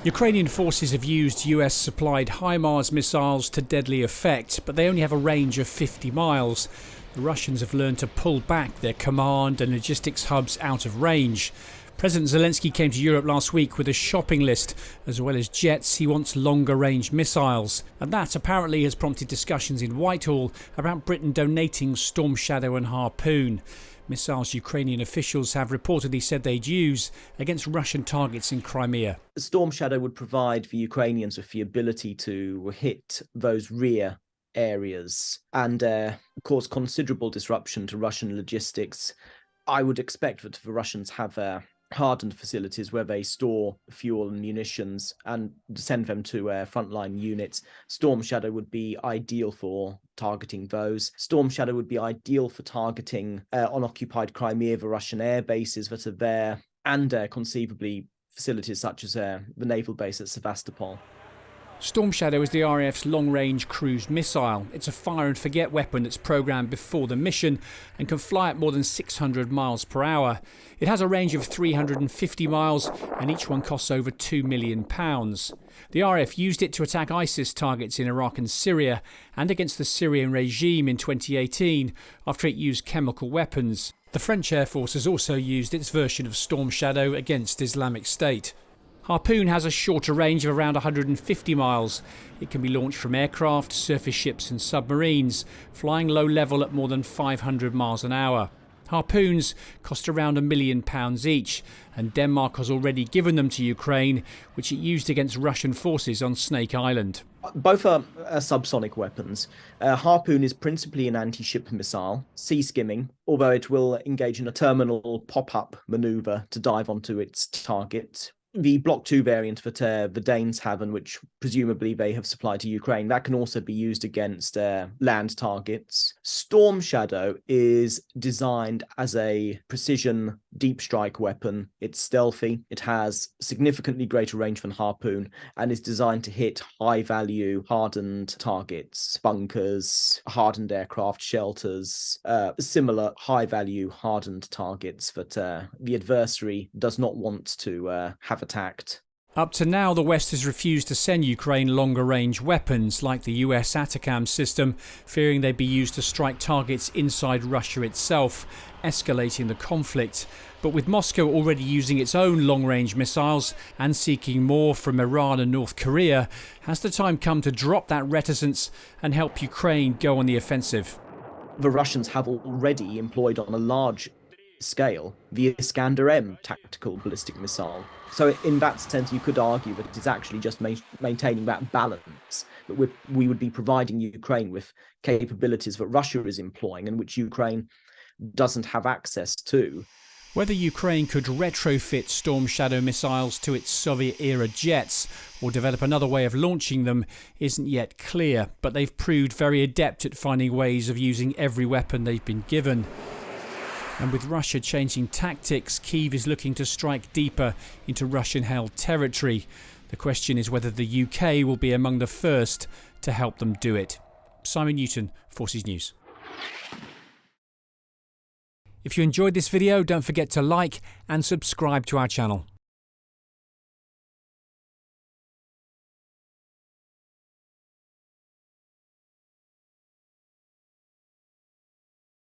Ukrainian forces have used US-supplied HIMARS missiles to deadly effect, but they only have a range of 50 miles. The Russians have learned to pull back their command and logistics hubs out of range. President Zelensky came to Europe last week with a shopping list. As well as jets, he wants longer-range missiles. And that apparently has prompted discussions in Whitehall about Britain donating Storm Shadow and Harpoon. Missiles Ukrainian officials have reportedly said they'd use against Russian targets in Crimea. The Storm Shadow would provide the Ukrainians with the ability to hit those rear areas and cause considerable disruption to Russian logistics. I would expect that the Russians have hardened facilities where they store fuel and munitions and send them to frontline units. Storm Shadow would be ideal for targeting those. Storm Shadow would be ideal for targeting unoccupied Crimea, the Russian air bases that are there, and conceivably facilities such as the naval base at Sevastopol. Storm Shadow is the RAF's long-range cruise missile. It's a fire-and-forget weapon that's programmed before the mission and can fly at more than 600 miles per hour. It has a range of 350 miles and each one costs over £2 million. The RAF used it to attack ISIS targets in Iraq and Syria and against the Syrian regime in 2018 after it used chemical weapons. The French Air Force has also used its version of Storm Shadow against Islamic State. Harpoon has a shorter range of around 150 miles. It can be launched from aircraft, surface ships and submarines, flying low level at more than 500 miles an hour. Harpoons cost around £1 million each, and Denmark has already given them to Ukraine, which it used against Russian forces on Snake Island. Both are subsonic weapons. Harpoon is principally an anti-ship missile, sea skimming, although it will engage in a terminal pop-up manoeuvre to dive onto its target. The Block 2 variant that the Danes have, and which presumably they have supplied to Ukraine, that can also be used against land targets. Storm Shadow is designed as a precision deep strike weapon. It's stealthy, it has significantly greater range than Harpoon, and is designed to hit high-value, hardened targets, bunkers, hardened aircraft shelters, similar high-value, hardened targets that the adversary does not want to have attacked. Up to now, the West has refused to send Ukraine longer-range weapons like the US ATACMS system, fearing they'd be used to strike targets inside Russia itself, escalating the conflict. But with Moscow already using its own long-range missiles and seeking more from Iran and North Korea, has the time come to drop that reticence and help Ukraine go on the offensive? The Russians have already employed on a large scale the Iskander-M tactical ballistic missile. So in that sense, you could argue that it is actually just maintaining that balance, that we would be providing Ukraine with capabilities that Russia is employing and which Ukraine doesn't have access to. Whether Ukraine could retrofit Storm Shadow missiles to its Soviet-era jets or develop another way of launching them isn't yet clear, but they've proved very adept at finding ways of using every weapon they've been given. And with Russia changing tactics, Kyiv is looking to strike deeper into Russian-held territory. The question is whether the UK will be among the first to help them do it. Simon Newton, Forces News. If you enjoyed this video, don't forget to like and subscribe to our channel.